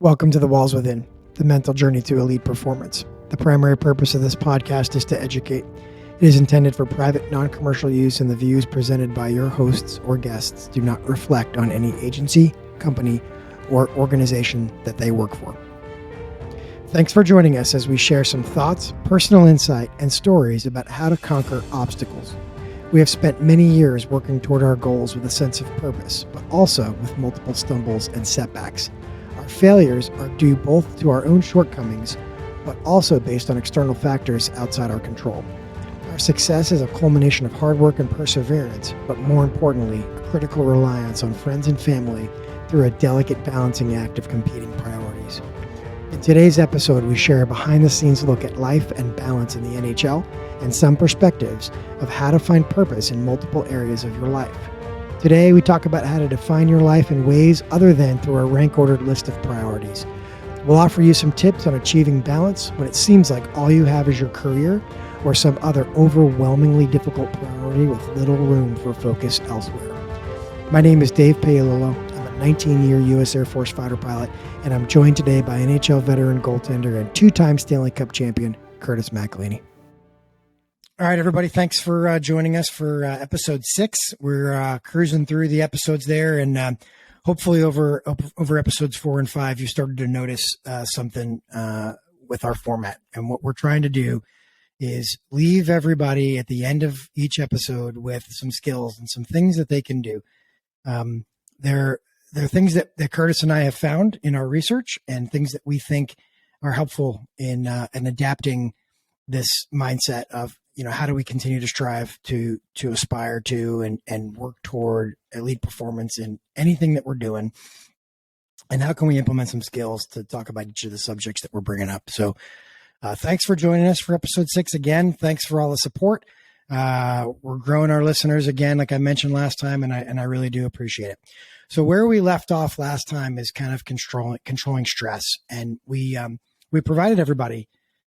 Welcome to The Walls Within, the mental journey to elite performance. The primary purpose of this podcast is to educate. It is intended for private, non-commercial use, and the views presented by your hosts or guests do not reflect on any agency, company, or organization that they work for. Thanks for joining us as we share some thoughts, personal insight, and stories about how to conquer obstacles. We have spent many years working toward our goals with a sense of purpose, but also with multiple stumbles and setbacks. Our failures are due both to our own shortcomings, but also based on external factors outside our control. Our success is a culmination of hard work and perseverance, but more importantly, a critical reliance on friends and family through a delicate balancing act of competing priorities. In today's episode, we share a behind-the-scenes look at life and balance in the NHL and some perspectives of how to find purpose in multiple areas of your life. Today, we talk about how to define your life in ways other than through a rank-ordered list of priorities. We'll offer you some tips on achieving balance when it seems like all you have is your career or some other overwhelmingly difficult priority with little room for focus elsewhere. My name is Dave Payalolo. I'm a 19-year U.S. Air Force fighter pilot, and I'm joined today by NHL veteran goaltender and two-time Stanley Cup champion, Curtis McElhinney. All right, everybody, thanks for joining us for episode 6. We're cruising through the episodes there, and hopefully over episodes 4 and 5, you started to notice something with our format. And what we're trying to do is leave everybody at the end of each episode with some skills and some things that they can do. There are things that Curtis and I have found in our research and things that we think are helpful in adapting this mindset of, how do we continue to strive to aspire to and work toward elite performance in anything that we're doing? And how can we implement some skills to talk about each of the subjects that we're bringing up? So thanks for joining us for episode 6 again. Thanks for all the support. We're growing our listeners again, like I mentioned last time, and I really do appreciate it. So where we left off last time is kind of controlling stress. And we provided everybody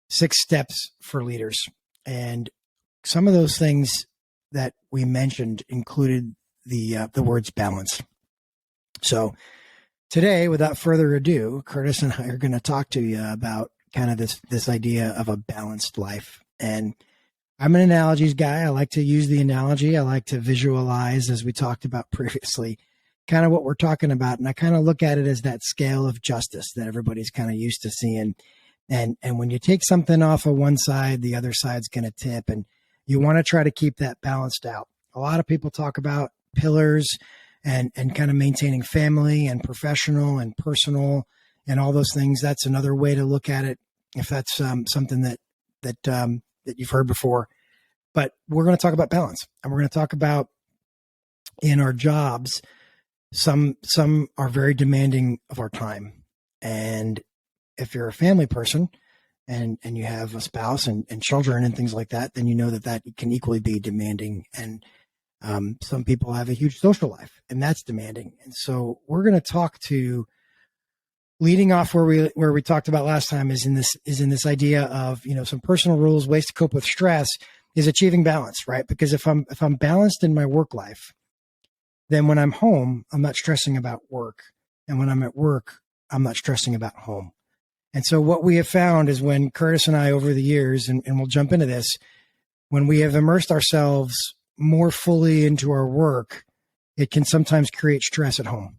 6 steps for leaders. And some of those things that we mentioned included the words balance. So today, without further ado, Curtis and I are going to talk to you about kind of this idea of a balanced life. And I'm an analogies guy. I like to use the analogy. I like to visualize, as we talked about previously, kind of what we're talking about. And I kind of look at it as that scale of justice that everybody's kind of used to seeing. And when you take something off of one side, the other side's going to tip, and you want to try to keep that balanced out. A lot of people talk about pillars and kind of maintaining family and professional and personal and all those things. That's another way to look at it, if that's something that you've heard before. But we're going to talk about balance, and we're going to talk about in our jobs, some are very demanding of our time. And if you're a family person and you have a spouse and children and things like that, then you know that can equally be demanding. And some people have a huge social life, and that's demanding. And so we're going to talk to, leading off where we talked about last time is in this idea of, some personal rules, ways to cope with stress, is achieving balance, right? Because if I'm balanced in my work life, then when I'm home, I'm not stressing about work. And when I'm at work, I'm not stressing about home. And so what we have found is when Curtis and I over the years, and we'll jump into this, when we have immersed ourselves more fully into our work, it can sometimes create stress at home.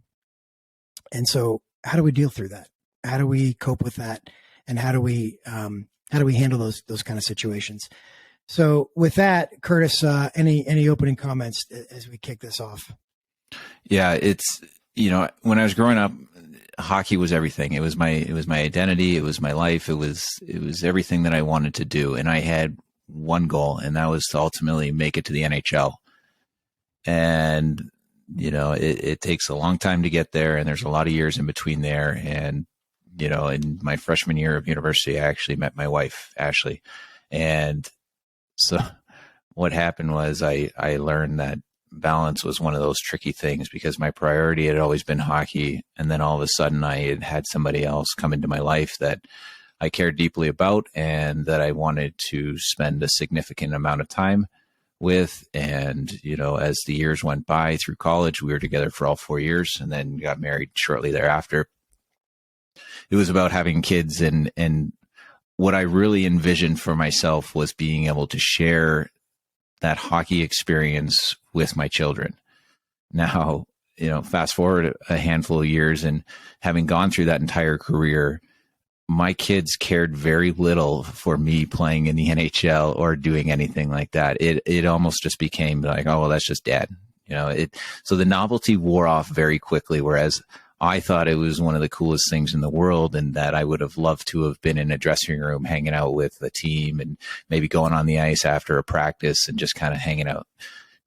And so how do we deal through that? How do we cope with that? And how do we handle those kind of situations? So with that, Curtis, any opening comments as we kick this off? Yeah, it's, when I was growing up, hockey was everything. It was my identity. It was my life. It was everything that I wanted to do. And I had one goal, and that was to ultimately make it to the NHL. And, it takes a long time to get there, and there's a lot of years in between there. And, in my freshman year of university, I actually met my wife, Ashley. And so what happened was I learned that balance was one of those tricky things, because my priority had always been hockey. And then all of a sudden I had somebody else come into my life that I cared deeply about and that I wanted to spend a significant amount of time with. And, as the years went by through college, we were together for all 4 years and then got married shortly thereafter. it was about having kids, and what I really envisioned for myself was being able to share that hockey experience with my children. Now, fast forward a handful of years and having gone through that entire career, my kids cared very little for me playing in the NHL or doing anything like that. It almost just became like, oh, well, that's just dad. So the novelty wore off very quickly, whereas I thought it was one of the coolest things in the world, and that I would have loved to have been in a dressing room hanging out with the team and maybe going on the ice after a practice and just kind of hanging out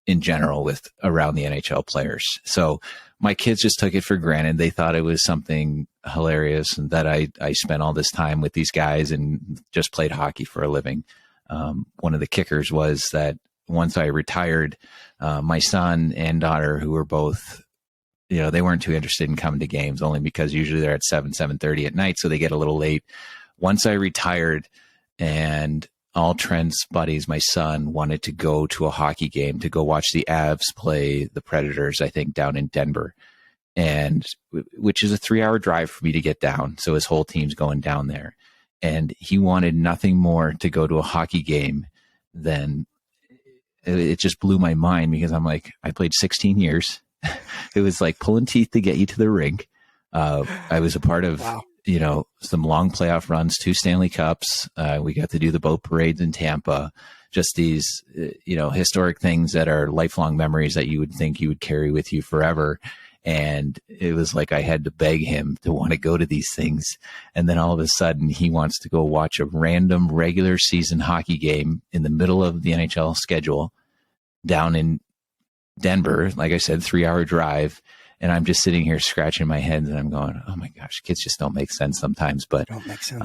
in general with around the NHL players. So my kids just took it for granted. They thought it was something hilarious and that I spent all this time with these guys and just played hockey for a living. One of the kickers was that once I retired, my son and daughter, who were both, they weren't too interested in coming to games, only because usually they're at 7:30 at night. So they get a little late. Once I retired, and all Trent's buddies, my son, wanted to go to a hockey game to go watch the Avs play the Predators, I think, down in Denver, and which is a 3-hour drive for me to get down. So his whole team's going down there, and he wanted nothing more to go to a hockey game than it just blew my mind, because I'm like, I played 16 years. It was like pulling teeth to get you to the rink. I was a part of, Wow. Some long playoff runs, 2 Stanley Cups. We got to do the boat parades in Tampa. Just these, historic things that are lifelong memories that you would think you would carry with you forever. And it was like I had to beg him to want to go to these things. And then all of a sudden he wants to go watch a random regular season hockey game in the middle of the NHL schedule down in Denver. Like I said, 3-hour drive. And I'm just sitting here scratching my head and I'm going, oh my gosh, kids just don't make sense sometimes. But Don't make sense.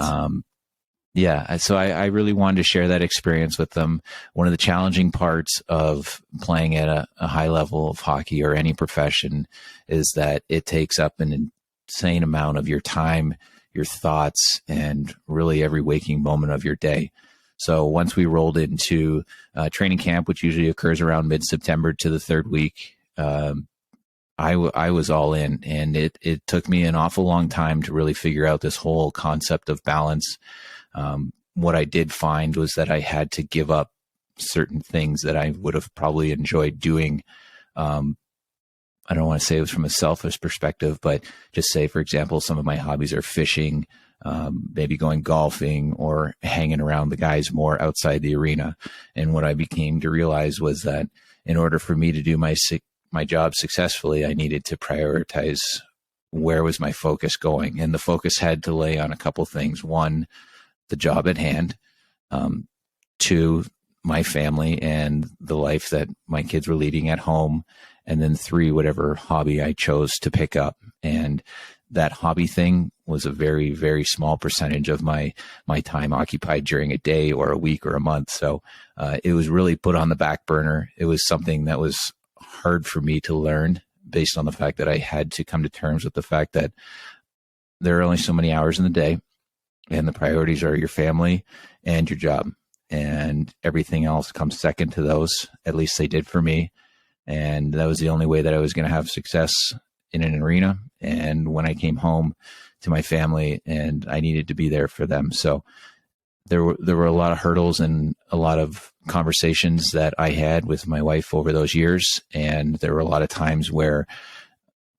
yeah, so I really wanted to share that experience with them. One of the challenging parts of playing at a high level of hockey or any profession is that it takes up an insane amount of your time, your thoughts, and really every waking moment of your day. So once we rolled into training camp, which usually occurs around mid-September to the third week, I was all in, and it took me an awful long time to really figure out this whole concept of balance. What I did find was that I had to give up certain things that I would have probably enjoyed doing. I don't want to say it was from a selfish perspective, but just say, for example, some of my hobbies are fishing, maybe going golfing or hanging around the guys more outside the arena. And what I became to realize was that in order for me to do my job successfully, I needed to prioritize where was my focus going. And the focus had to lay on a couple things. One, the job at hand. 2, my family and the life that my kids were leading at home. And then 3, whatever hobby I chose to pick up. And that hobby thing was a very, very small percentage of my time occupied during a day or a week or a month. So it was really put on the back burner. It was something that was hard for me to learn, based on the fact that I had to come to terms with the fact that there are only so many hours in the day, and the priorities are your family and your job, and everything else comes second to those. At least they did for me. And that was the only way that I was going to have success in an arena. And when I came home to my family, and I needed to be there for them. So there were a lot of hurdles and a lot of conversations that I had with my wife over those years. And there were a lot of times where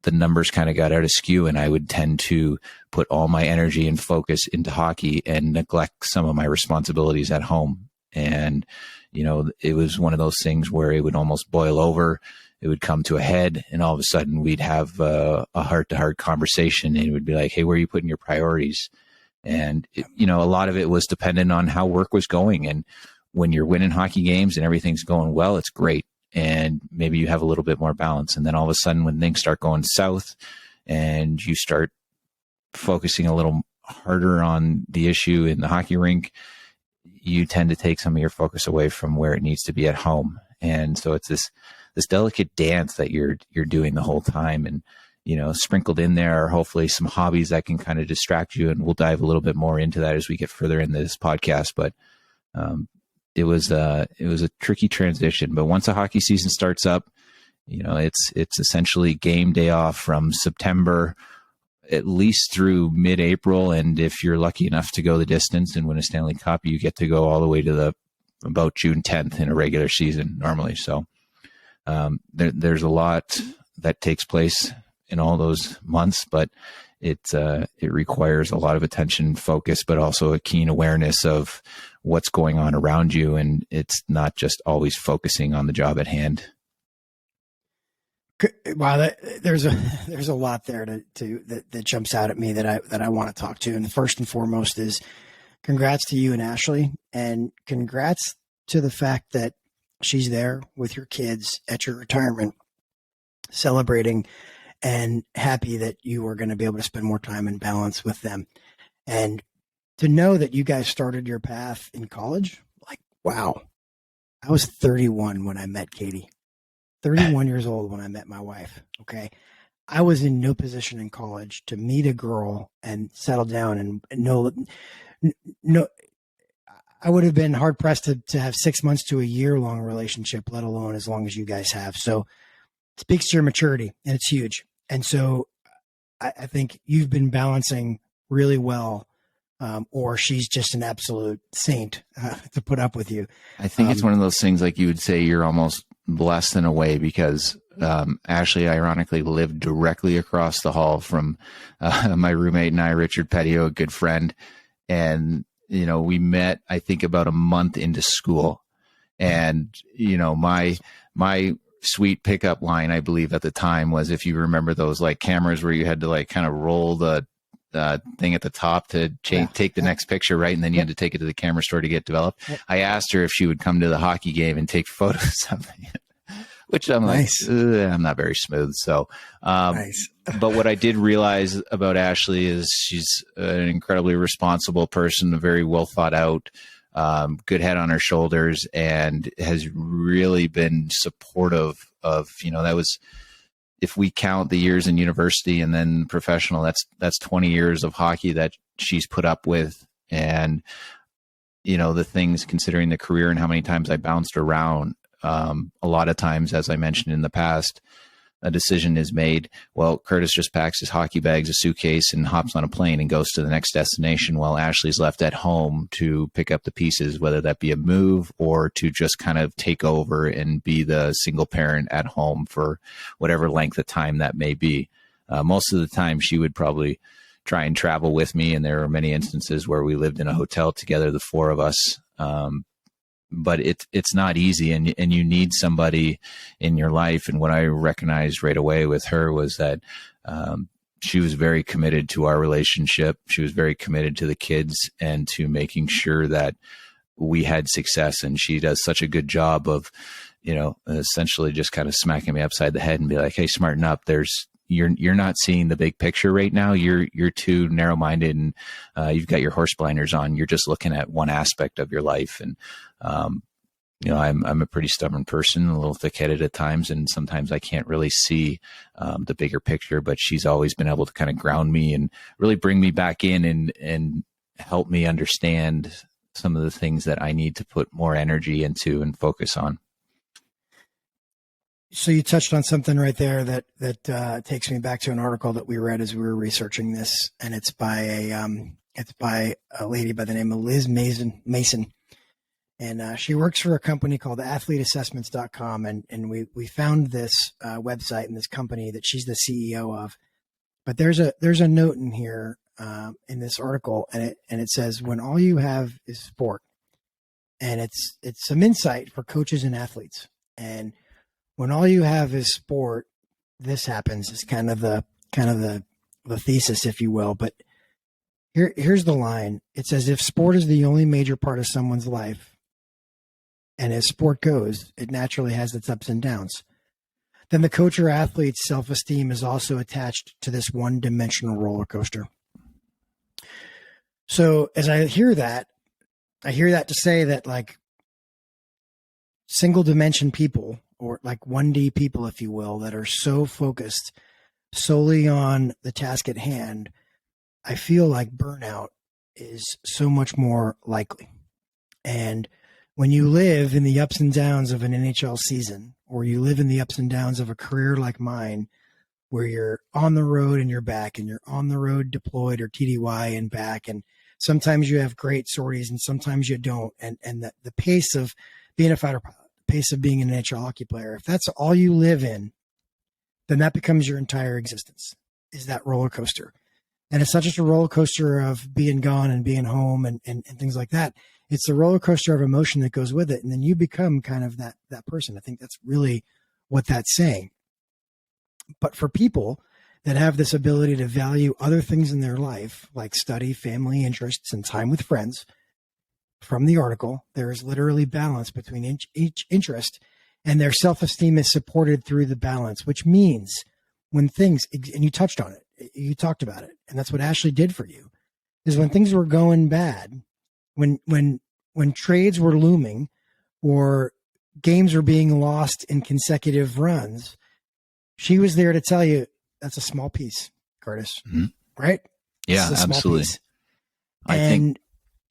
the numbers kind of got out of skew, and I would tend to put all my energy and focus into hockey and neglect some of my responsibilities at home. And, it was one of those things where it would almost boil over. It would come to a head, and all of a sudden we'd have a heart-to-heart conversation, and it would be like, hey, where are you putting your priorities? And, a lot of it was dependent on how work was going. And when you're winning hockey games and everything's going well, it's great. And maybe you have a little bit more balance. And then all of a sudden, when things start going south and you start focusing a little harder on the issue in the hockey rink, you tend to take some of your focus away from where it needs to be at home. And so it's this delicate dance that you're doing the whole time. And, sprinkled in there are hopefully some hobbies that can kind of distract you. And we'll dive a little bit more into that as we get further in this podcast. But it was a tricky transition. But once a hockey season starts up, it's essentially game day off from September. at least through mid-April. And if you're lucky enough to go the distance and win a Stanley Cup, you get to go all the way to about June 10th in a regular season normally. So there's a lot that takes place in all those months, but it requires a lot of attention, focus, but also a keen awareness of what's going on around you. And it's not just always focusing on the job at hand. Wow, there's a lot there that jumps out at me that I want to talk to. And the first and foremost is congrats to you and Ashley, and congrats to the fact that she's there with your kids at your retirement, celebrating and happy that you are going to be able to spend more time and balance with them. And to know that you guys started your path in college, like, wow, I was 31 when I met Katie. 31 years old when I met my wife. Okay. I was in no position in college to meet a girl and settle down and know, no, I would have been hard pressed to have 6 months to a year long relationship, let alone as long as you guys have. So it speaks to your maturity, and it's huge. And so I think you've been balancing really well, or she's just an absolute saint to put up with you. I think it's one of those things, like you would say, you're almost blessed in a way, because Ashley ironically lived directly across the hall from my roommate and I, Richard Petio, a good friend. And, you know, we met, I think, about a month into school. And, you know, my sweet pickup line, I believe at the time, was, if you remember those like cameras where you had to like kind of roll the thing at the top to take the next picture, right? And then you had to take it to the camera store to get developed. I asked her if she would come to the hockey game and take photos of me, which I'm nice. Like, I'm not very smooth. So, nice. But what I did realize about Ashley is she's an incredibly responsible person, a very well thought out, good head on her shoulders, and has really been supportive of, you know, that was, if we count the years in university and then professional, that's 20 years of hockey that she's put up with. And, you know, the things, considering the career and how many times I bounced around, a lot of times, as I mentioned in the past, a decision is made. Well, Curtis just packs his hockey bags, a suitcase, and hops on a plane and goes to the next destination, while Ashley's left at home to pick up the pieces, whether that be a move or to just kind of take over and be the single parent at home for whatever length of time that may be. Most of the time she would probably try and travel with me, and there are many instances where we lived in a hotel together, the four of us. But it's not easy, and you need somebody in your life. And what I recognized right away with her was that she was very committed to our relationship. She was very committed to the kids and to making sure that we had success. And she does such a good job of, you know, essentially just kind of smacking me upside the head and be like, hey, smarten up. You're not seeing the big picture right now. You're too narrow-minded, and you've got your horse blinders on. You're just looking at one aspect of your life. And, you know, I'm a pretty stubborn person, a little thick-headed at times, and sometimes I can't really see the bigger picture, but she's always been able to kind of ground me and really bring me back in and help me understand some of the things that I need to put more energy into and focus on. So you touched on something right there that takes me back to an article that we read as we were researching this, and it's by a lady by the name of Liz Mason, and she works for a company called athleteassessments.com, and we found this website and this company that she's the CEO of. But there's a note in here in this article, and it says, when all you have is sport, and it's some insight for coaches and athletes. And when all you have is sport, this happens. It's kind of the thesis, if you will. But here's the line. It says, if sport is the only major part of someone's life, and as sport goes, it naturally has its ups and downs, then the coach or athlete's self-esteem is also attached to this one-dimensional roller coaster. So as I hear that to say that, like, single-dimension people, or like 1D people, if you will, that are so focused solely on the task at hand, I feel like burnout is so much more likely. And when you live in the ups and downs of an NHL season, or you live in the ups and downs of a career like mine, where you're on the road and you're back, and you're on the road deployed or TDY and back. And sometimes you have great sorties and sometimes you don't. And the pace of being a fighter pilot, the pace of being an NHL hockey player, if that's all you live in, then that becomes your entire existence, is that roller coaster. And it's not just a roller coaster of being gone and being home and things like that. It's the roller coaster of emotion that goes with it. And then you become kind of that person. I think that's really what that's saying. But for people that have this ability to value other things in their life, like study, family interests, and time with friends, from the article, there is literally balance between each interest, and their self-esteem is supported through the balance, which means when things, and you touched on it, you talked about it, and that's what Ashley did for you, is when things were going bad, when trades were looming or games were being lost in consecutive runs, she was there to tell you that's a small piece, Curtis, right? Yeah, absolutely.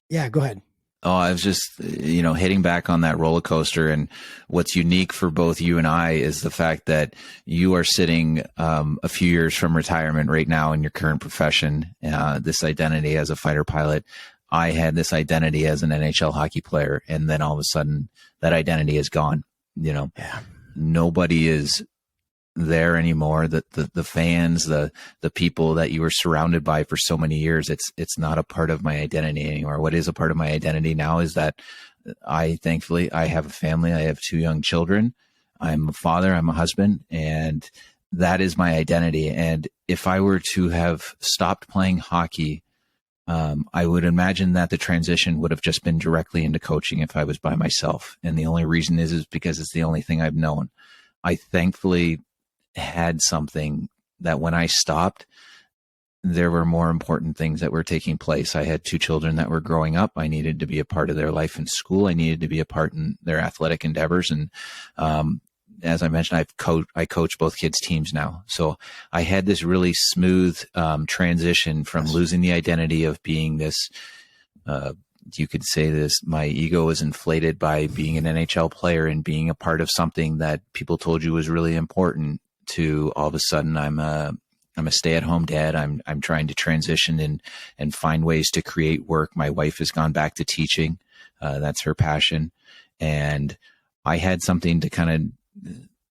Yeah, go ahead. Oh, I was just, hitting back on that roller coaster. And what's unique for both you and I is the fact that you are sitting a few years from retirement right now in your current profession, this identity as a fighter pilot. I had this identity as an NHL hockey player. And then all of a sudden that identity is gone. Nobody is there anymore. The fans, the people that you were surrounded by for so many years, it's not a part of my identity anymore. What is a part of my identity now is that thankfully I have a family. I have 2 young children. I'm a father, I'm a husband, and that is my identity. And if I were to have stopped playing hockey, I would imagine that the transition would have just been directly into coaching if I was by myself. And the only reason is because it's the only thing I've known. I thankfully had something that when I stopped, there were more important things that were taking place. I had 2 children that were growing up. I needed to be a part of their life in school. I needed to be a part in their athletic endeavors. And as I mentioned, I coach both kids' teams now. So I had this really smooth transition from losing the identity of being this, you could say this, my ego was inflated by being an NHL player and being a part of something that people told you was really important, to all of a sudden I'm a stay-at-home dad. I'm trying to transition and find ways to create work. My wife has gone back to teaching. That's her passion. And I had something to kind of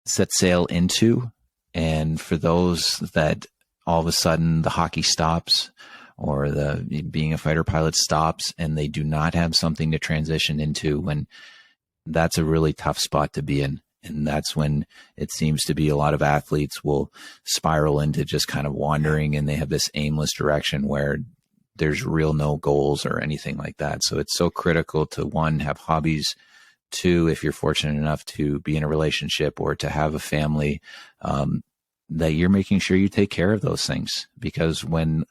set sail into. And for those that all of a sudden the hockey stops or the being a fighter pilot stops and they do not have something to transition into, when that's a really tough spot to be in. And that's when it seems to be a lot of athletes will spiral into just kind of wandering, and they have this aimless direction where there's real no goals or anything like that. So it's so critical to, 1, have hobbies, 2, if you're fortunate enough to be in a relationship or to have a family, that you're making sure you take care of those things. Because when,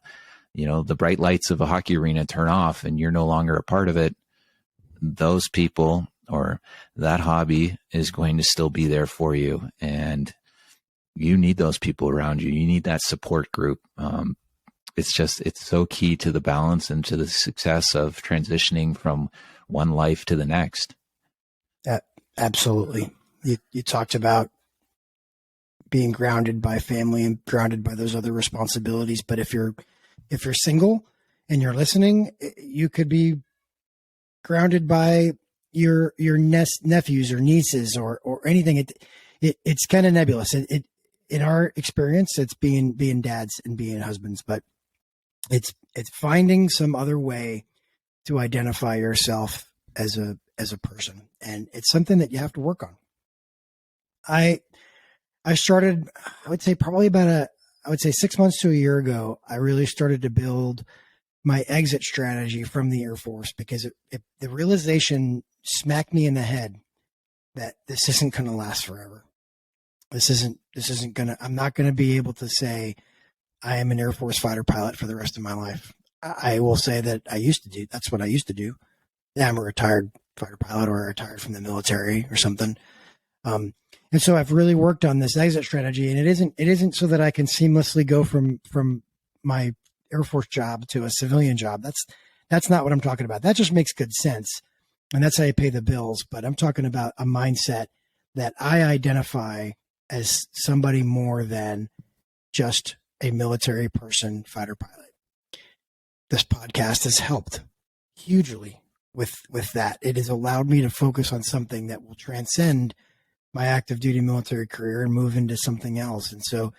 the bright lights of a hockey arena turn off and you're no longer a part of it, those people or that hobby is going to still be there for you. And you need those people around you. You need that support group. It's so key to the balance and to the success of transitioning from one life to the next. Absolutely. You talked about being grounded by family and grounded by those other responsibilities. But if you're single and you're listening, you could be grounded by your nephews or nieces or anything. It's kind of nebulous. In our experience, it's being dads and being husbands, but it's finding some other way to identify yourself as a person. And it's something that you have to work on. I started, I would say probably about 6 months to a year ago, I really started to build my exit strategy from the Air Force, because the realization smacked me in the head that this isn't going to last forever. This isn't going to, I'm not going to be able to say I am an Air Force fighter pilot for the rest of my life. I will say that that's what I used to do. Yeah, I'm a retired fighter pilot, or retired from the military or something. And so I've really worked on this exit strategy, and it isn't so that I can seamlessly go from my Air Force job to a civilian job. That's not what I'm talking about. That just makes good sense. And that's how you pay the bills. But I'm talking about a mindset that I identify as somebody more than just a military person, fighter pilot. This podcast has helped hugely with that. It has allowed me to focus on something that will transcend my active duty military career and move into something else. And so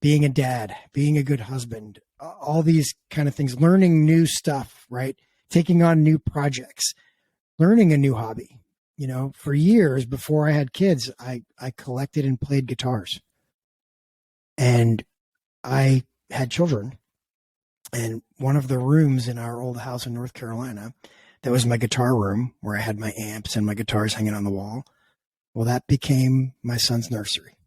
being a dad, being a good husband, all these kind of things, learning new stuff, right? Taking on new projects, learning a new hobby. You know, for years before I had kids, I collected and played guitars. And I had children. And one of the rooms in our old house in North Carolina, that was my guitar room where I had my amps and my guitars hanging on the wall. Well, that became my son's nursery.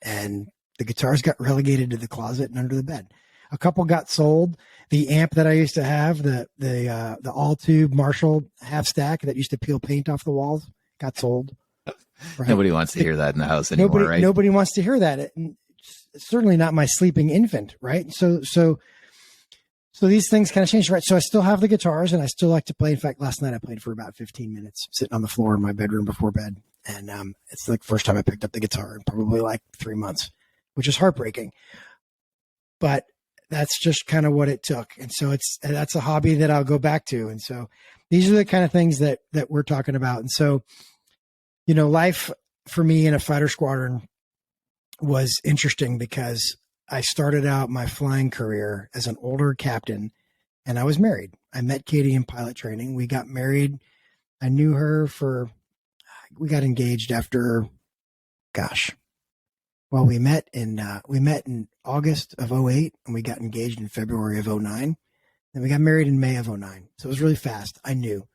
And the guitars got relegated to the closet and under the bed. A couple got sold. The amp that I used to have, the all tube Marshall half stack that used to peel paint off the walls, got sold. Right? Nobody wants to hear that in the house anymore, right? Nobody wants to hear that. It's certainly not my sleeping infant, right? So these things kind of changed, right? So I still have the guitars and I still like to play. In fact, last night I played for about 15 minutes sitting on the floor in my bedroom before bed. And it's like the first time I picked up the guitar in probably like 3 months, which is heartbreaking. But that's just kind of what it took. And so that's a hobby that I'll go back to. And so these are the kind of things that we're talking about. And so, you know, life for me in a fighter squadron was interesting because I started out my flying career as an older captain and I was married. I met Katie in pilot training. We got married. I knew her we got engaged after, we met in August of 2008 and we got engaged in February of 2009. Then we got married in May of 2009. So it was really fast. I knew.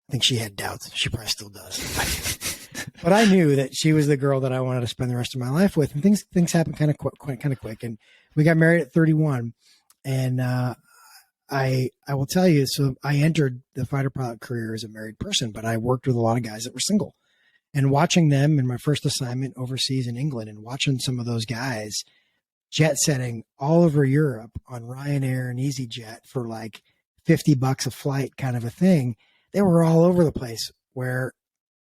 I think she had doubts. She probably still does. But I knew that she was the girl that I wanted to spend the rest of my life with. And things happened kind of quick. And we got married at 31. And I will tell you, so I entered the fighter pilot career as a married person, but I worked with a lot of guys that were single. And watching them in my first assignment overseas in England and watching some of those guys jet setting all over Europe on Ryanair and EasyJet for like $50 a flight kind of a thing, they were all over the place. Where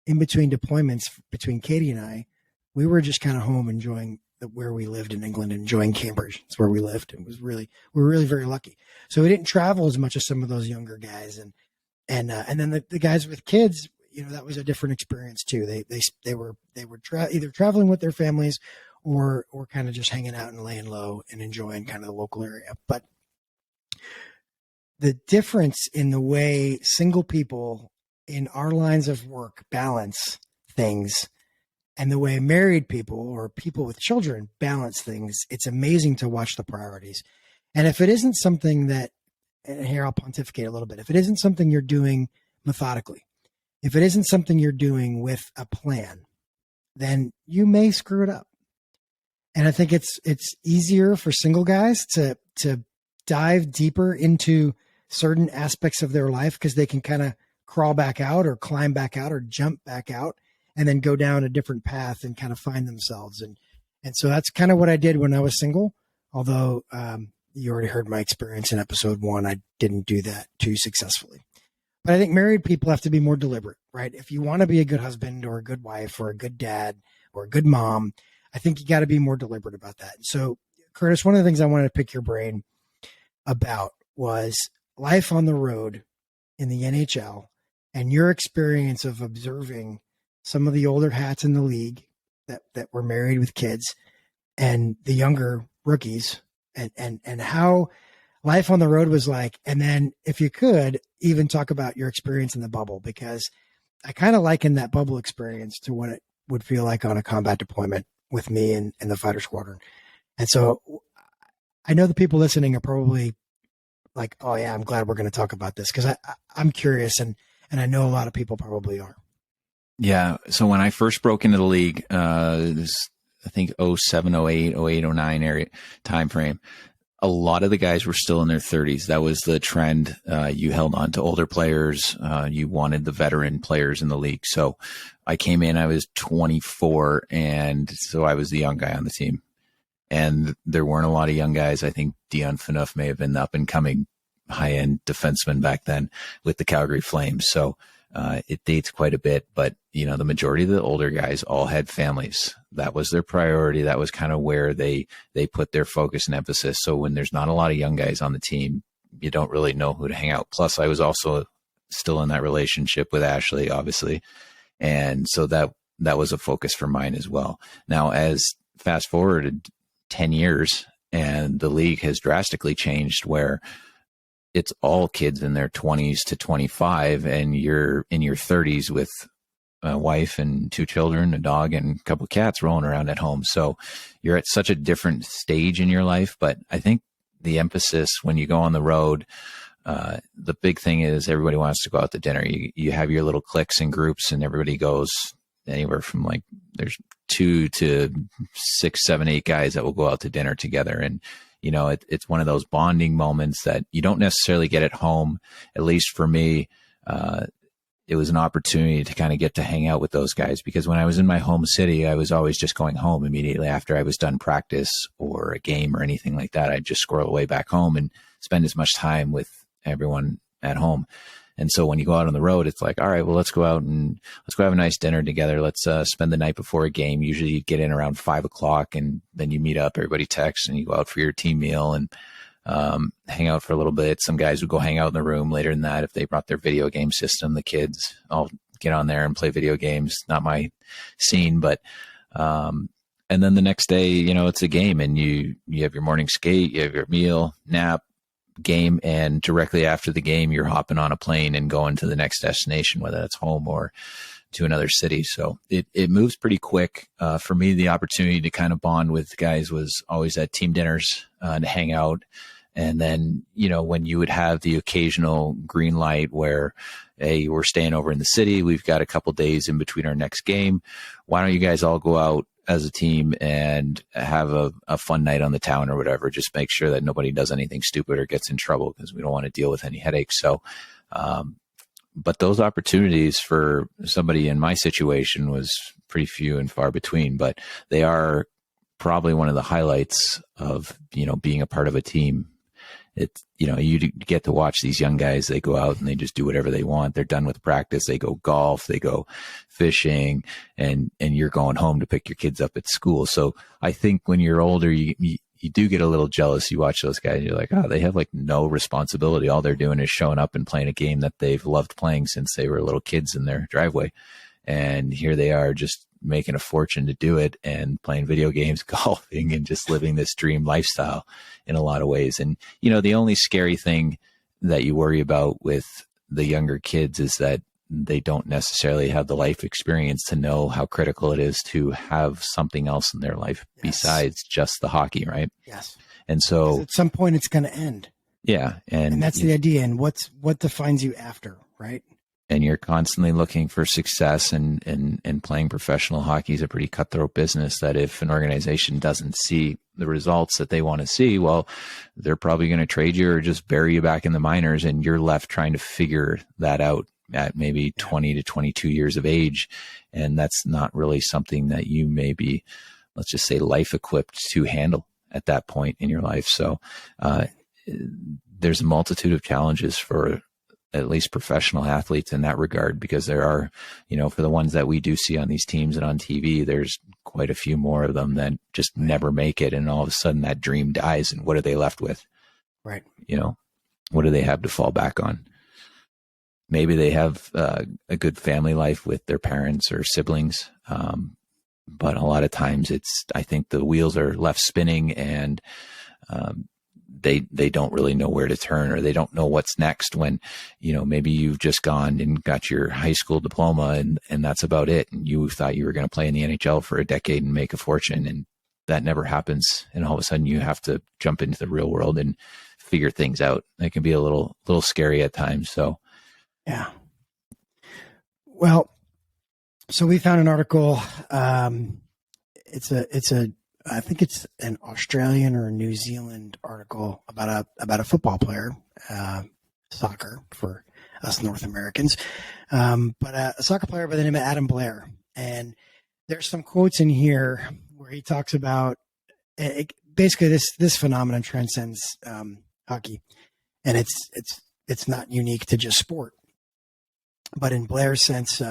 in between deployments, between Katie and I, we were just kind of home enjoying where we lived in England, enjoying Cambridge. It's where we lived. We were really very lucky. So we didn't travel as much as some of those younger guys. And then the guys with kids, you know, that was a different experience too. They were either traveling with their families or kind of just hanging out and laying low and enjoying kind of the local area. But the difference in the way single people in our lines of work balance things and the way married people or people with children balance things, it's amazing to watch the priorities. And if it isn't something that, and here I'll pontificate a little bit, if it isn't something you're doing methodically, if it isn't something you're doing with a plan, then you may screw it up. And I think it's easier for single guys to dive deeper into certain aspects of their life because they can kind of crawl back out or climb back out or jump back out and then go down a different path and kind of find themselves. And so that's kind of what I did when I was single. Although you already heard my experience in episode 1, I didn't do that too successfully. But I think married people have to be more deliberate, right? If you want to be a good husband or a good wife or a good dad or a good mom, I think you got to be more deliberate about that. So, Curtis, one of the things I wanted to pick your brain about was life on the road in the NHL and your experience of observing some of the older hats in the league that were married with kids and the younger rookies and how life on the road was like. And then if you could even talk about your experience in the bubble, because I kind of liken that bubble experience to what it would feel like on a combat deployment with me and the fighter squadron. And so I know the people listening are probably like, oh yeah, I'm glad we're going to talk about this because I'm curious and I know a lot of people probably are. Yeah. So when I first broke into the league, this, I think 07, 08, 08, 09 area time frame, a lot of the guys were still in their 30s. That was the trend. You held on to older players. You wanted the veteran players in the league. So I came in, I was 24. And so I was the young guy on the team. And there weren't a lot of young guys. I think Dion Phaneuf may have been the up and coming high end defenseman back then with the Calgary Flames. So It dates quite a bit, but the majority of the older guys all had families. That was their priority. That was kind of where they put their focus and emphasis. So when there's not a lot of young guys on the team, you don't really know who to hang out. Plus, I was also still in that relationship with Ashley, obviously. And so that was a focus for mine as well. Now, as fast forwarded 10 years and the league has drastically changed where it's all kids in their 20s to 25 and you're in your 30s with a wife and 2 children, a dog and a couple of cats rolling around at home. So you're at such a different stage in your life. But I think the emphasis when you go on the road, the big thing is everybody wants to go out to dinner. You have your little cliques and groups and everybody goes anywhere from like there's 2 to 6, 7, 8 guys that will go out to dinner together. And, it's one of those bonding moments that you don't necessarily get at home. At least for me, it was an opportunity to kind of get to hang out with those guys because when I was in my home city, I was always just going home immediately after I was done practice or a game or anything like that. I'd just squirrel away back home and spend as much time with everyone at home. And so when you go out on the road, it's like, all right, well, let's go out and let's go have a nice dinner together. Let's spend the night before a game. Usually you get in around 5:00 and then you meet up, everybody texts and you go out for your team meal and hang out for a little bit. Some guys would go hang out in the room later than that. If they brought their video game system, the kids all get on there and play video games. Not my scene, but, and then the next day, it's a game and you have your morning skate, you have your meal, nap, game, and directly after the game, you're hopping on a plane and going to the next destination, whether that's home or to another city. So it moves pretty quick. For me, the opportunity to kind of bond with guys was always at team dinners to hang out. And then, when you would have the occasional green light where, hey, we're staying over in the city, we've got a couple days in between our next game. Why don't you guys all go out as a team and have a fun night on the town or whatever? Just make sure that nobody does anything stupid or gets in trouble because we don't want to deal with any headaches. So, but those opportunities for somebody in my situation was pretty few and far between, but they are probably one of the highlights of, being a part of a team. It's, you get to watch these young guys, they go out and they just do whatever they want. They're done with practice. They go golf, they go fishing, and you're going home to pick your kids up at school. So I think when you're older, you do get a little jealous. You watch those guys, you're like, oh, they have like no responsibility. All they're doing is showing up and playing a game that they've loved playing since they were little kids in their driveway. And here they are just making a fortune to do it and playing video games, golfing, and just living this dream lifestyle in a lot of ways. And, the only scary thing that you worry about with the younger kids is that they don't necessarily have the life experience to know how critical it is to have something else in their life besides just the hockey, right? Yes. And so at some point it's going to end. Yeah. And that's the idea. And what defines you after, right? And you're constantly looking for success, and playing professional hockey is a pretty cutthroat business that if an organization doesn't see the results that they want to see, well, they're probably going to trade you or just bury you back in the minors, and you're left trying to figure that out at maybe 20 to 22 years of age. And that's not really something that you may be, let's just say, life equipped to handle at that point in your life. So there's a multitude of challenges for at least professional athletes in that regard, because there are, for the ones that we do see on these teams and on TV, there's quite a few more of them that just never make it. And all of a sudden that dream dies. And what are they left with? Right. What do they have to fall back on? Maybe they have a good family life with their parents or siblings. But a lot of times I think the wheels are left spinning, and they don't really know where to turn, or they don't know what's next when, maybe you've just gone and got your high school diploma and that's about it. And you thought you were going to play in the NHL for a decade and make a fortune, and that never happens. And all of a sudden you have to jump into the real world and figure things out. It can be a little scary at times. So, yeah. Well, so we found an article. I think it's an Australian or a New Zealand article about a football player, soccer for us North Americans, but a soccer player by the name of Adam Blair. And there's some quotes in here where he talks about basically this phenomenon transcends hockey, and it's not unique to just sport. But in Blair's sense,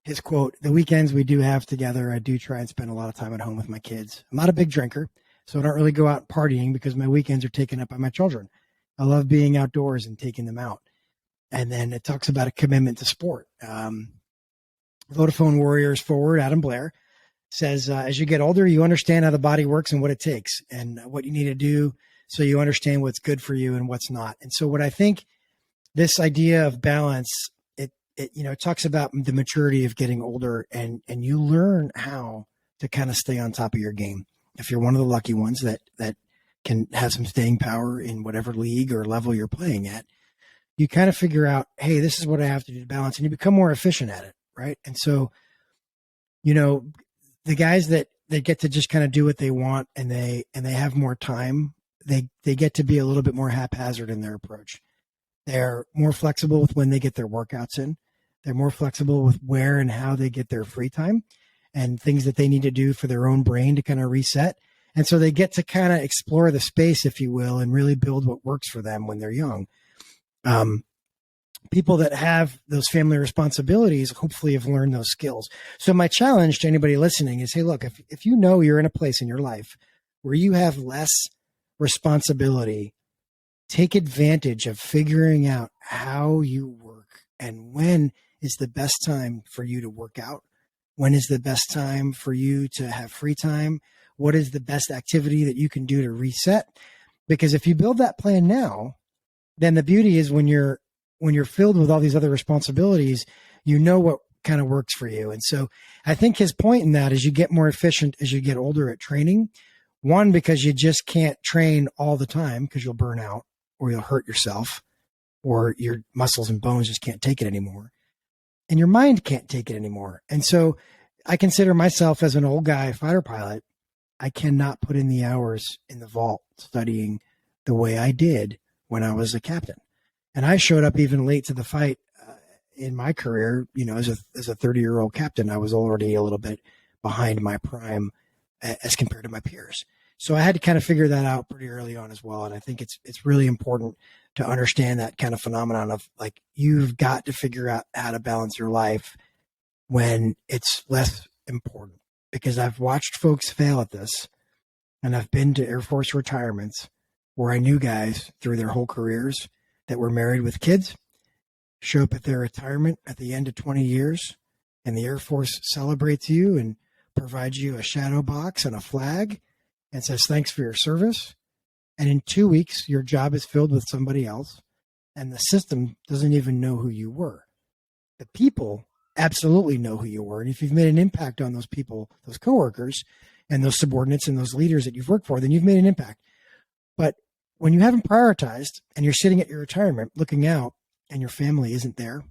his quote, the weekends we do have together, I do try and spend a lot of time at home with my kids. I'm not a big drinker, so I don't really go out partying because my weekends are taken up by my children. I love being outdoors and taking them out. And then it talks about a commitment to sport. Vodafone Warriors forward, Adam Blair, says, as you get older, you understand how the body works and what it takes and what you need to do so you understand what's good for you and what's not. And so what I think this idea of balance, it talks about the maturity of getting older, and you learn how to kind of stay on top of your game. If you're one of the lucky ones that can have some staying power in whatever league or level you're playing at, you kind of figure out, hey, this is what I have to do to balance, and you become more efficient at it. Right. And so, the guys that get to just kind of do what they want and they have more time, they get to be a little bit more haphazard in their approach. They're more flexible with when they get their workouts in. They're more flexible with where and how they get their free time and things that they need to do for their own brain to kind of reset. And so they get to kind of explore the space, if you will, and really build what works for them when they're young. People that have those family responsibilities hopefully have learned those skills. So my challenge to anybody listening is, hey, look, if you know you're in a place in your life where you have less responsibility, take advantage of figuring out how you work and when is the best time for you to work out. When is the best time for you to have free time? What is the best activity that you can do to reset? Because if you build that plan now, then the beauty is when you're filled with all these other responsibilities, you know what kind of works for you. And so I think his point in that is you get more efficient as you get older at training. One, because you just can't train all the time because you'll burn out or you'll hurt yourself or your muscles and bones just can't take it anymore. And your mind can't take it anymore. And so I consider myself as an old guy fighter pilot. I cannot put in the hours in the vault studying the way I did when I was a captain. And I showed up even late to the fight in my career, as a 30-year-old captain. I was already a little bit behind my prime as compared to my peers. So I had to kind of figure that out pretty early on as well. And I think it's really important to understand that kind of phenomenon of like, you've got to figure out how to balance your life when it's less important, because I've watched folks fail at this. And I've been to Air Force retirements where I knew guys through their whole careers that were married with kids, show up at their retirement at the end of 20 years, and the Air Force celebrates you and provides you a shadow box and a flag and says, thanks for your service. And in 2 weeks, your job is filled with somebody else, and the system doesn't even know who you were. The people absolutely know who you were. And if you've made an impact on those people, those coworkers and those subordinates and those leaders that you've worked for, then you've made an impact. But when you haven't prioritized and you're sitting at your retirement looking out and your family isn't there,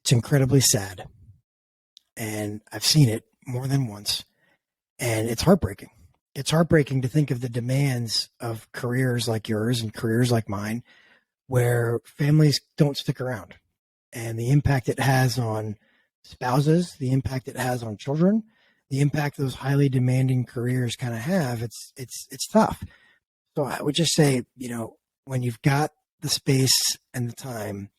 it's incredibly sad. And I've seen it more than once. And it's heartbreaking. It's heartbreaking to think of the demands of careers like yours and careers like mine, where families don't stick around, and the impact it has on spouses, the impact it has on children, the impact those highly demanding careers kind of have. It's tough. So I would just say, when you've got the space and the time,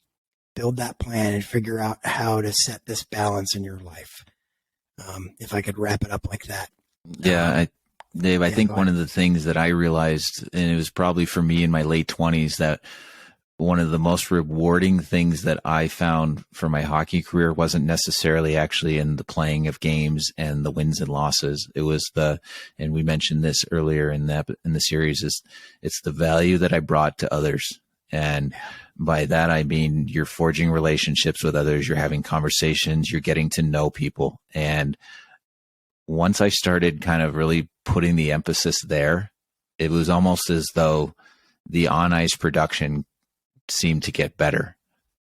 build that plan and figure out how to set this balance in your life. If I could wrap it up like that. Yeah, Dave, I think one of the things that I realized, and it was probably for me in my late 20s, that one of the most rewarding things that I found for my hockey career wasn't necessarily actually in the playing of games and the wins and losses. It was and we mentioned this earlier in the series, it's the value that I brought to others. And by that, I mean, you're forging relationships with others, you're having conversations, you're getting to know people. And once I started kind of really putting the emphasis there, it was almost as though the on-ice production seemed to get better.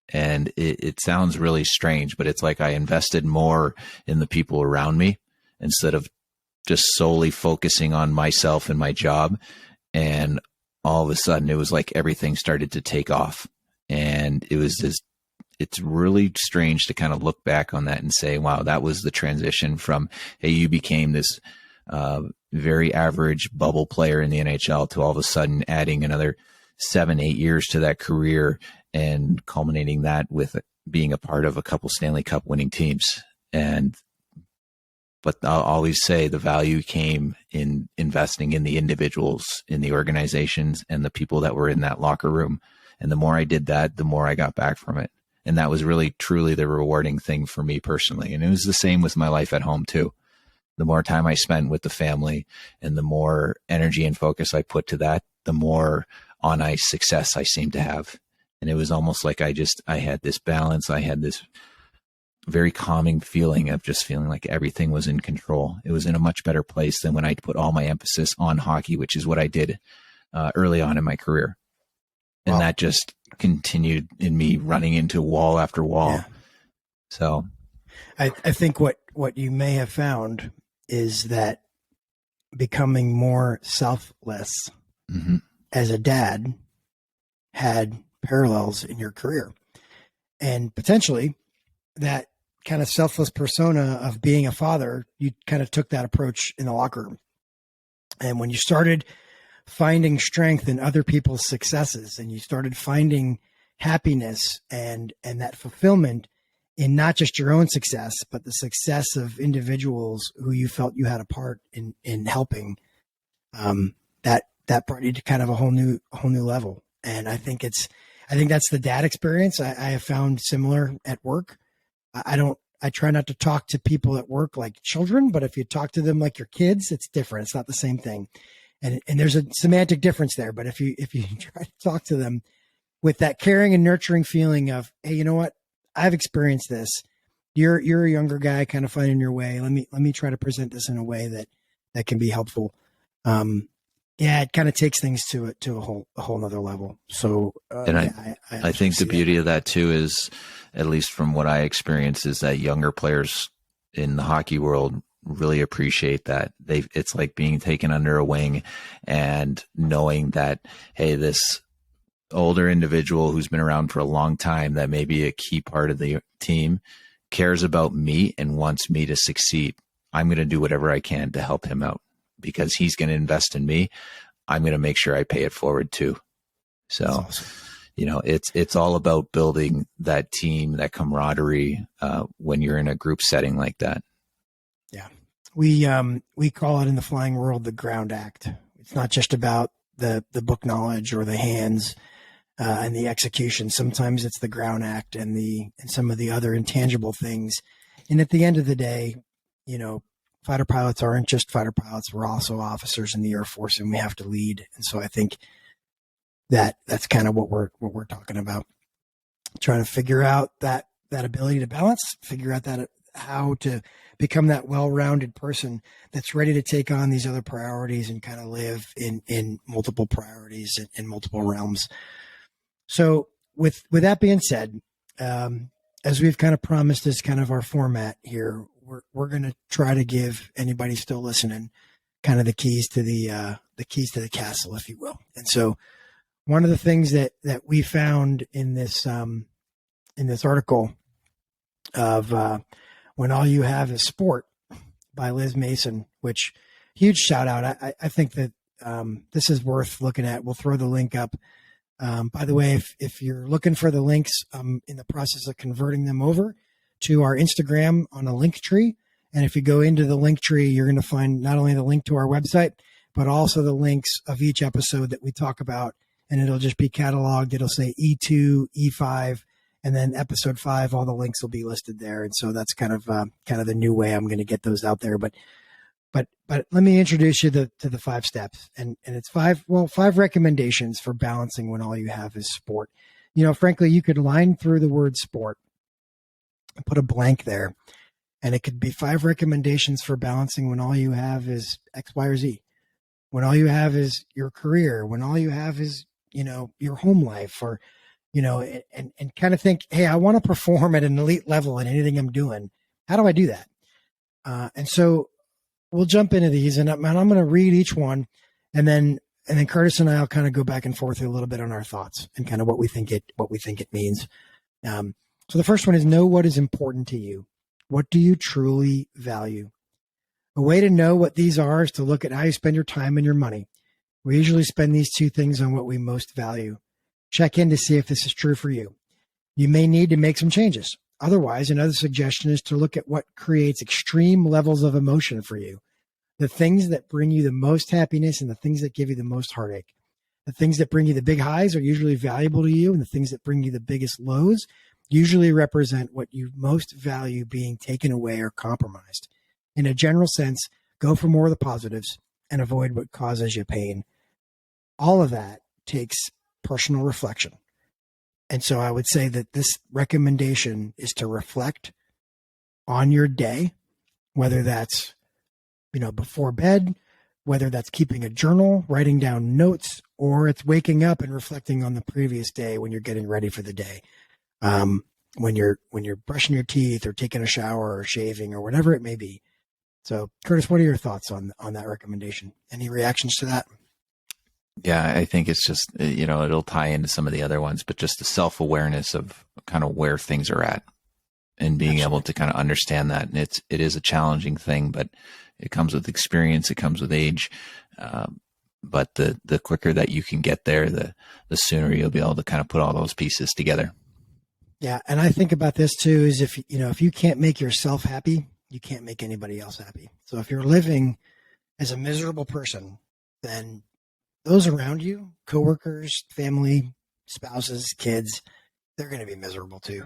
And it sounds really strange, but it's like I invested more in the people around me instead of just solely focusing on myself and my job. And all of a sudden it was like everything started to take off. And it's really strange to kind of look back on that and say, wow, that was the transition from, hey, you became this very average bubble player in the NHL to all of a sudden adding another 7-8 years to that career and culminating that with being a part of a couple Stanley Cup winning teams. But I'll always say the value came in investing in the individuals, in the organizations, and the people that were in that locker room. And the more I did that, the more I got back from it. And that was really, truly the rewarding thing for me personally. And it was the same with my life at home too. The more time I spent with the family and the more energy and focus I put to that, the more on ice success I seemed to have. And it was almost like I had this balance. I had this very calming feeling of just feeling like everything was in control. It was in a much better place than when I put all my emphasis on hockey, which is what I did early on in my career. And that just continued in me running into wall after wall. Yeah. So I think what you may have found is that becoming more selfless as a dad had parallels in your career, and potentially that kind of selfless persona of being a father, you kind of took that approach in the locker room. And when you started finding strength in other people's successes, and you started finding happiness and that fulfillment in not just your own success, but the success of individuals who you felt you had a part in helping, that brought you to kind of a whole new level. And I think that's the dad experience. I have found similar at work. I try not to talk to people at work like children, but if you talk to them like your kids, it's different. It's not the same thing. And there's a semantic difference there. But if you try to talk to them with that caring and nurturing feeling of, hey, you know what? I've experienced this. You're a younger guy kind of finding your way. Let me try to present this in a way that can be helpful. It kind of takes things to a whole nother level. So, I think the beauty of that too is, at least from what I experience, is that younger players in the hockey world really appreciate that. It's like being taken under a wing and knowing that, hey, this older individual who's been around for a long time, that may be a key part of the team, cares about me and wants me to succeed. I'm going to do whatever I can to help him out because he's going to invest in me. I'm going to make sure I pay it forward too. So, awesome. It's all about building that team, that camaraderie, when you're in a group setting like that. Yeah. We call it in the flying world, the ground act. It's not just about the book knowledge or the hands, and the execution. Sometimes it's the ground act and some of the other intangible things. And at the end of the day, fighter pilots aren't just fighter pilots. We're also officers in the Air Force, and we have to lead. And so I think that's kind of what we're talking about. Trying to figure out that ability to balance, figure out how to become that well-rounded person that's ready to take on these other priorities and kind of live in multiple priorities in multiple realms. So with that being said, as we've kind of promised as kind of our format here, we're going to try to give anybody still listening kind of the keys to the castle, if you will. And so one of the things that we found in this article of When All You Have Is Sport by Liz Mason, which huge shout out. I think that this is worth looking at. We'll throw the link up. By the way, if you're looking for the links, I'm in the process of converting them over to our Instagram on a link tree. And if you go into the link tree, you're going to find not only the link to our website, but also the links of each episode that we talk about. And it'll just be cataloged. It'll say E2, E5, and then episode 5. All the links will be listed there. And so that's kind of the new way I'm going to get those out there. But let me introduce you to the 5 steps, and it's 5 recommendations for balancing when all you have is sport. Frankly, you could line through the word sport and put a blank there, and it could be 5 recommendations for balancing when all you have is X, Y, or Z. When all you have is your career, when all you have is, your home life, or, and kind of think, hey, I want to perform at an elite level in anything I'm doing. How do I do that? And so we'll jump into these, and I'm going to read each one, and then Curtis and I will kind of go back and forth a little bit on our thoughts and kind of what we think it means. So the first one is know what is important to you. What do you truly value? A way to know what these are is to look at how you spend your time and your money. We usually spend these 2 things on what we most value. Check in to see if this is true for you. you may need to make some changes. Otherwise, another suggestion is to look at what creates extreme levels of emotion for you. The things that bring you the most happiness and the things that give you the most heartache. The things that bring you the big highs are usually valuable to you, and the things that bring you the biggest lows usually represent what you most value being taken away or compromised. In a general sense, go for more of the positives and avoid what causes you pain. All of that takes personal reflection. And so I would say that this recommendation is to reflect on your day, whether that's, before bed, whether that's keeping a journal, writing down notes, or it's waking up and reflecting on the previous day when you're getting ready for the day. When you're brushing your teeth or taking a shower or shaving or whatever it may be. So, Curtis, what are your thoughts on that recommendation? Any reactions to that? Yeah, I think it's just, it'll tie into some of the other ones, but just the self-awareness of kind of where things are at and being able to kind of understand that. And it is a challenging thing, but it comes with experience. It comes with age. But the quicker that you can get there, the sooner you'll be able to kind of put all those pieces together. Yeah. And I think about this too, is if you can't make yourself happy, you can't make anybody else happy. So if you're living as a miserable person, then those around you, coworkers, family, spouses, kids, they're going to be miserable too.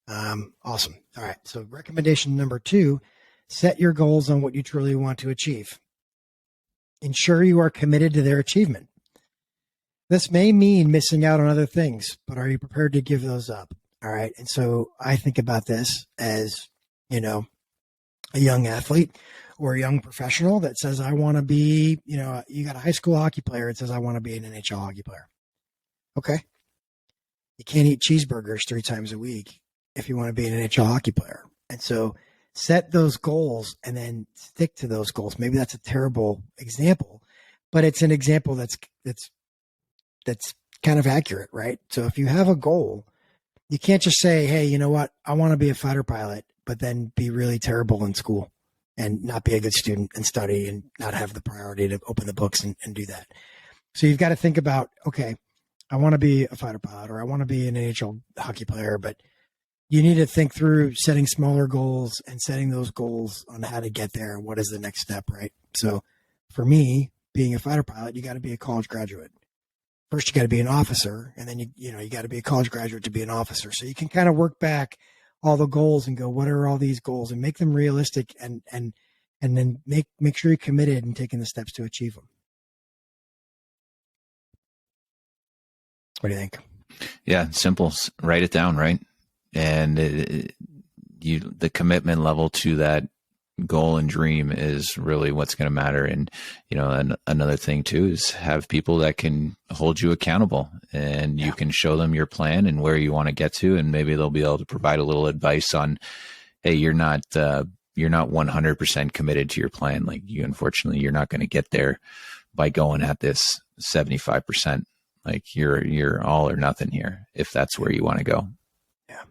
Awesome. All right. So recommendation number 2, set your goals on what you truly want to achieve. Ensure you are committed to their achievement. This may mean missing out on other things, but are you prepared to give those up? All right. And so I think about this as, a young athlete or a young professional that says, I want to be, you got a high school hockey player that says, I want to be an NHL hockey player. Okay. You can't eat cheeseburgers 3 times a week if you want to be an NHL hockey player. And so set those goals and then stick to those goals. Maybe that's a terrible example, but it's an example that's kind of accurate, right? So if you have a goal, you can't just say, hey, you know what? I want to be a fighter pilot, but then be really terrible in school and not be a good student and study and not have the priority to open the books and do that. So you've got to think about, okay, I want to be a fighter pilot or I want to be an NHL hockey player, but you need to think through setting smaller goals and setting those goals on how to get there. What is the next step, right? So for me, being a fighter pilot, you got to be a college graduate. First, you got to be an officer, and then you got to be a college graduate to be an officer. So you can kind of work back all the goals and go, what are all these goals, and make them realistic, and then make sure you're committed and taking the steps to achieve them. What do you think? Yeah, simple. Write it down, right? And the commitment level to that goal and dream is really what's going to matter. And, another thing too is have people that can hold you accountable, and you can show them your plan and where you want to get to. And maybe they'll be able to provide a little advice on, hey, you're not 100% committed to your plan. Like unfortunately, you're not going to get there by going at this 75%. Like you're all or nothing here, if that's where you want to go. Yeah.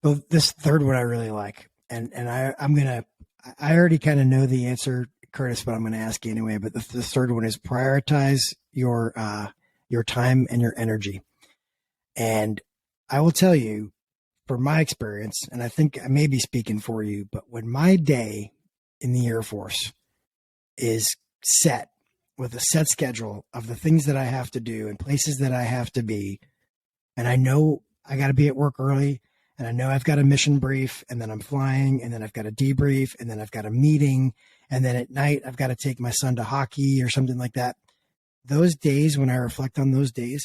Well, this third one I really like, and I already kind of know the answer, Curtis, but I'm going to ask you anyway. But the third one is prioritize your time and your energy. And I will tell you, from my experience, and I think I may be speaking for you, but when my day in the Air Force is set with a set schedule of the things that I have to do and places that I have to be, and I know I got to be at work early, and I know I've got a mission brief, and then I'm flying, and then I've got a debrief, and then I've got a meeting, and then at night I've got to take my son to hockey or something like that. Those days, when I reflect on those days,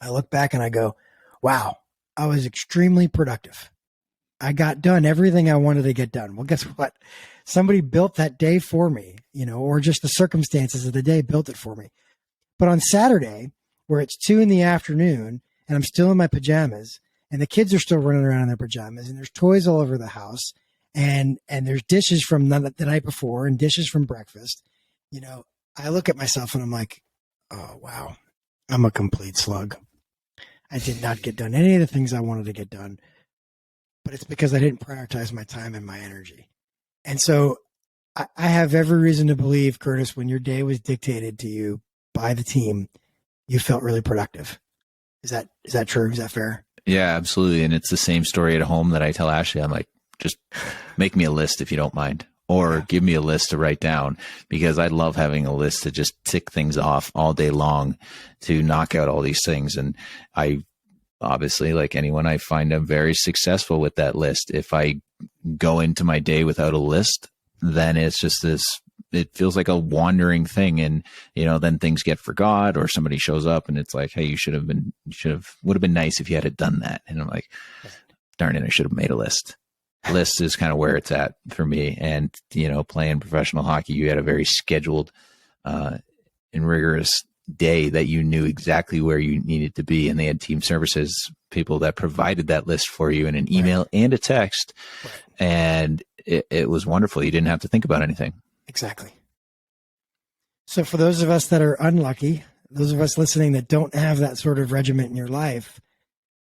I look back and I go, wow, I was extremely productive. I got done everything I wanted to get done. Well, guess what? Somebody built that day for me, or just the circumstances of the day built it for me. But on Saturday, where it's 2 p.m, and I'm still in my pajamas, and the kids are still running around in their pajamas, and there's toys all over the house, and there's dishes from the night before and dishes from breakfast, I look at myself and I'm like, oh, wow, I'm a complete slug. I did not get done any of the things I wanted to get done, but it's because I didn't prioritize my time and my energy. And so I have every reason to believe, Curtis, when your day was dictated to you by the team, you felt really productive. Is that true? Is that fair? Yeah, absolutely. And it's the same story at home that I tell Ashley. I'm like, just make me a list if you don't mind, or give me a list to write down, because I love having a list to just tick things off all day long to knock out all these things. And I obviously, like anyone, I find I'm very successful with that list. If I go into my day without a list, then it's just this, it feels like a wandering thing. And, then things get forgot, or somebody shows up and it's like, hey, would have been nice if you had done that. And I'm like, darn it, I should have made a list. List is kind of where it's at for me. And, playing professional hockey, you had a very scheduled, and rigorous day that you knew exactly where you needed to be. And they had team services people that provided that list for you in an email and a text. Right. And it was wonderful. You didn't have to think about anything. Exactly. So for those of us that are unlucky, those of us listening that don't have that sort of regiment in your life,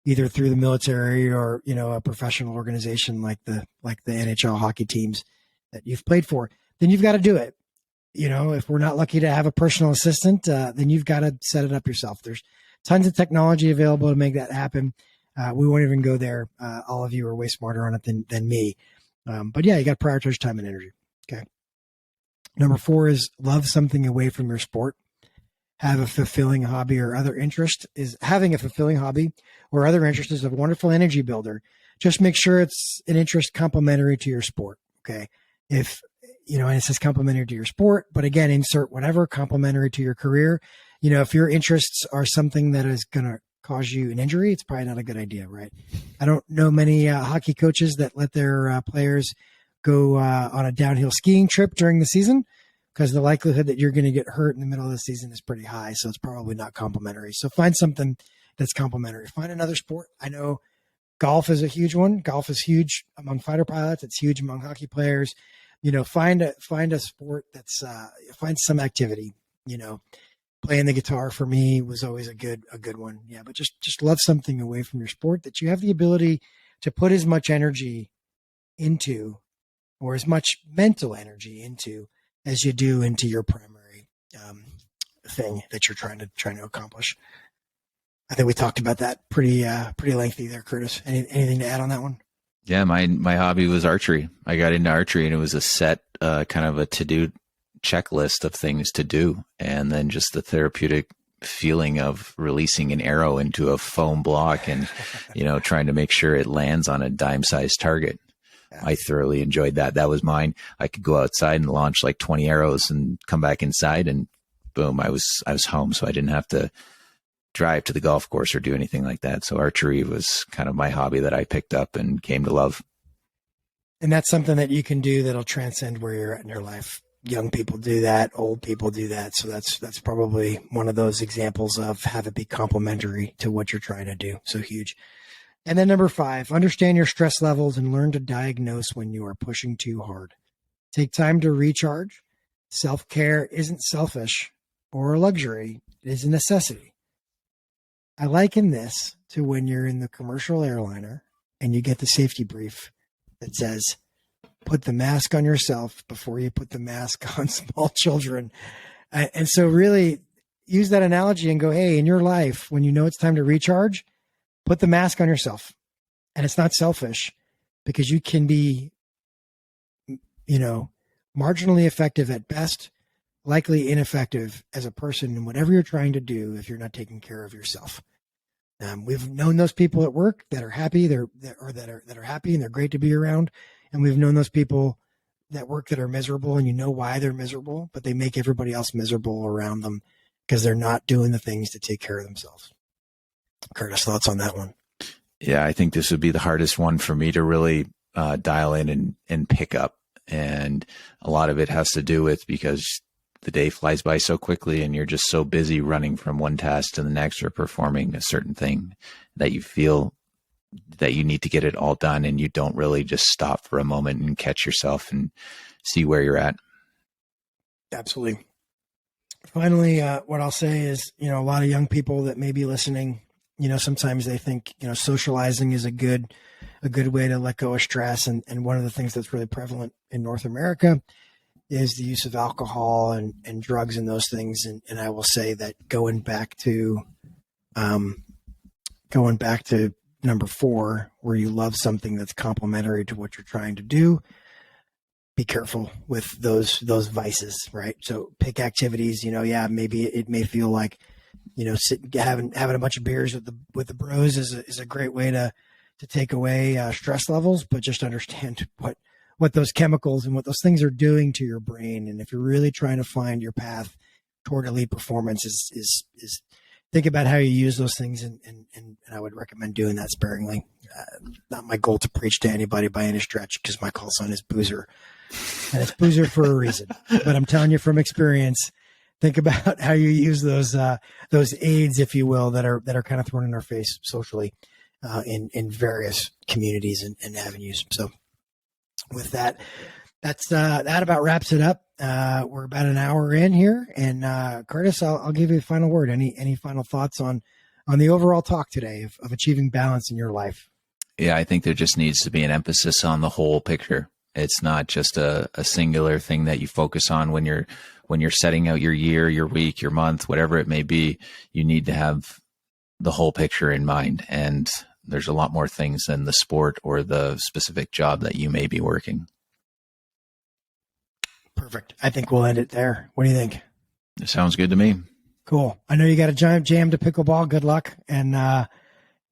either through the military or, a professional organization like the NHL hockey teams that you've played for, then you've got to do it. If we're not lucky to have a personal assistant, then you've got to set it up yourself. There's tons of technology available to make that happen. We won't even go there. All of you are way smarter on it than me. But yeah, you got to prioritize time and energy. Okay. Number 4 is love something away from your sport. Have a fulfilling hobby or other interest. Having a fulfilling hobby or other interest is a wonderful energy builder. Just make sure it's an interest complementary to your sport. Okay. If, and it says complementary to your sport, but again, insert whatever complementary to your career. If your interests are something that is going to cause you an injury, it's probably not a good idea, right? I don't know many hockey coaches that let their players go on a downhill skiing trip during the season, because the likelihood that you're going to get hurt in the middle of the season is pretty high. So it's probably not complementary. So find something that's complementary. Find another sport. I know golf is a huge one. Golf is huge among fighter pilots. It's huge among hockey players. Find a sport that's find some activity. Playing the guitar for me was always a good one. Yeah, but just love something away from your sport that you have the ability to put as much energy into, or as much mental energy into, as you do into your primary thing that you're trying to accomplish. I think we talked about that pretty lengthy there, Curtis. Anything to add on that one? Yeah, my hobby was archery. I got into archery, and it was a set kind of a to-do checklist of things to do, and then just the therapeutic feeling of releasing an arrow into a foam block and trying to make sure it lands on a dime-sized target. Yeah. I thoroughly enjoyed that. That was mine. I could go outside and launch like 20 arrows and come back inside, and boom, I was home. So I didn't have to drive to the golf course or do anything like that. So archery was kind of my hobby that I picked up and came to love. And that's something that you can do that'll transcend where you're at in your life. Young people do that. Old people do that. So that's probably one of those examples of have it be complementary to what you're trying to do. So huge. And then number 5, understand your stress levels and learn to diagnose when you are pushing too hard. Take time to recharge. Self-care isn't selfish or a luxury. It is a necessity. I liken this to when you're in the commercial airliner and you get the safety brief that says, put the mask on yourself before you put the mask on small children. And so really use that analogy and go, hey, in your life, when you know it's time to recharge, put the mask on yourself. And it's not selfish, because you can be, marginally effective at best, likely ineffective as a person in whatever you're trying to do if you're not taking care of yourself. We've known those people at work that are happy, that are happy and they're great to be around. And we've known those people that work that are miserable, and you know why they're miserable, but they make everybody else miserable around them because they're not doing the things to take care of themselves. Curtis, thoughts on that one? Yeah, I think this would be the hardest one for me to really dial in and pick up. And a lot of it has to do with because the day flies by so quickly and you're just so busy running from one task to the next or performing a certain thing that you feel that you need to get it all done, and you don't really just stop for a moment and catch yourself and see where you're at. Absolutely. Finally, what I'll say is, a lot of young people that may be listening, sometimes they think, socializing is a good way to let go of stress. And one of the things that's really prevalent in North America is the use of alcohol and drugs and those things. And I will say that going back to number 4, where you love something that's complementary to what you're trying to do, be careful with those vices, right? So pick activities, maybe it may feel like, having a bunch of beers with the bros is a great way to take away stress levels, but just understand what those chemicals and what those things are doing to your brain. And if you're really trying to find your path toward elite performance, is think about how you use those things, and I would recommend doing that sparingly. Not my goal to preach to anybody by any stretch, because my call sign is Boozer, and it's Boozer for a reason. But I'm telling you from experience, think about how you use those aids, if you will, that are kind of thrown in our face socially in various communities and avenues. So with that, that about wraps it up. We're about an hour in here, and Curtis, I'll give you a final word. Any final thoughts on the overall talk today of achieving balance in your life? Yeah, I think there just needs to be an emphasis on the whole picture. It's not just a singular thing that you focus on when you're setting out your year, your week, your month, whatever it may be. You need to have the whole picture in mind. And there's a lot more things than the sport or the specific job that you may be working. Perfect. I think we'll end it there. What do you think? It sounds good to me. Cool. I know you got a giant jam to pickleball. Good luck. And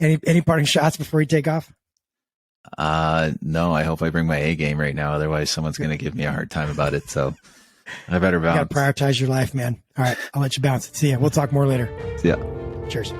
any parting shots before you take off? No, I hope I bring my A game right now. Otherwise, someone's going to give me a hard time about it. So I better bounce. You got to prioritize your life, man. All right. I'll let you bounce. See ya. We'll talk more later. Yeah. Cheers.